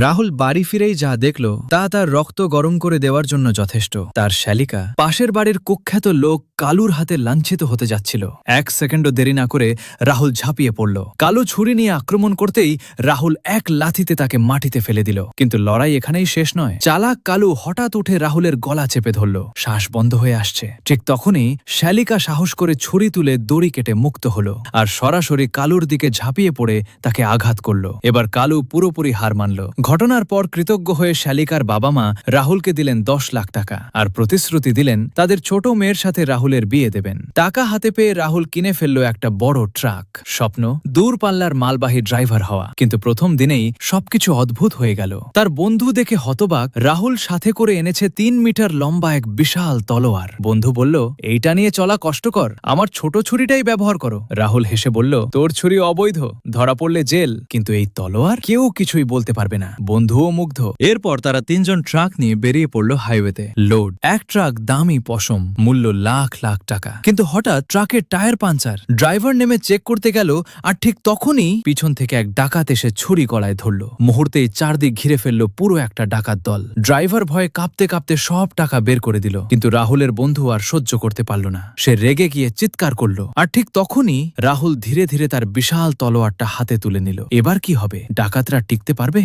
রাহুল বাড়ি ফিরেই যা দেখল তা তার রক্ত গরম করে দেওয়ার জন্য যথেষ্ট। তার শ্যালিকা পাশের বাড়ির কুখ্যাত লোক কালুর হাতে লাঞ্ছিত হতে যাচ্ছিল। এক সেকেন্ডও দেরি না করে রাহুল ঝাঁপিয়ে পড়ল। কালু ছুরি নিয়ে আক্রমণ করতেই রাহুল এক লাথিতে তাকে মাটিতে ফেলে দিল। কিন্তু লড়াই এখানেই শেষ নয়। চালাক কালু হঠাৎ উঠে রাহুলের গলা চেপে ধরল। শ্বাস বন্ধ হয়ে আসছে। ঠিক তখনই শ্যালিকা সাহস করে ছুরি তুলে দড়ি কেটে মুক্ত হল আর সরাসরি কালুর দিকে ঝাঁপিয়ে পড়ে তাকে আঘাত করল। এবার কালু পুরোপুরি হার মানল। ঘটনার পর কৃতজ্ঞ হয়ে শ্যালিকার বাবা মা রাহুলকে দিলেন 10 লাখ টাকা আর প্রতিশ্রুতি দিলেন তাদের ছোট মেয়ের সাথে রাহুলের বিয়ে দেবেন। টাকা হাতে পেয়ে রাহুল কিনে ফেলল একটা বড় ট্রাক। স্বপ্ন দূরপাল্লার মালবাহী ড্রাইভার হওয়া। কিন্তু প্রথম দিনেই সবকিছু অদ্ভুত হয়ে গেল। তার বন্ধু দেখে হতবাক। রাহুল সাথে করে এনেছে 3 মিটার লম্বা এক বিশাল তলোয়ার। বন্ধু বলল, এইটা নিয়ে চলা কষ্টকর, আমার ছোট ছুরিটাই ব্যবহার করো। রাহুল হেসে বলল, তোর ছুরি অবৈধ, ধরা পড়লে জেল, কিন্তু এই তলোয়ার কেউ কিছুই বলতে পারবে না। বন্ধুও মুগ্ধ। এরপর তারা 3 জন ট্রাক নিয়ে বেরিয়ে পড়ল হাইওয়েতে। লোড এক ট্রাক দামি পশম, মূল্য লাখ লাখ টাকা। কিন্তু হঠাৎ ট্রাকের টায়ার পাঞ্চার। ড্রাইভার নেমে চেক করতে গেল আর ঠিক তখনই পিছন থেকে এক ডাকাত এসে ছুরি গলায় ধরল। মুহূর্তেই চারদিক ঘিরে ফেলল পুরো একটা ডাকাত দল। ড্রাইভার ভয়ে কাঁপতে কাঁপতে সব টাকা বের করে দিল। কিন্তু রাহুলের বন্ধু আর সহ্য করতে পারল না। সে রেগে গিয়ে চিৎকার করল। আর ঠিক তখনই রাহুল ধীরে ধীরে তার বিশাল তলোয়ারটা হাতে তুলে নিল। এবার কি হবে? ডাকাতরা টিকতে পারবে?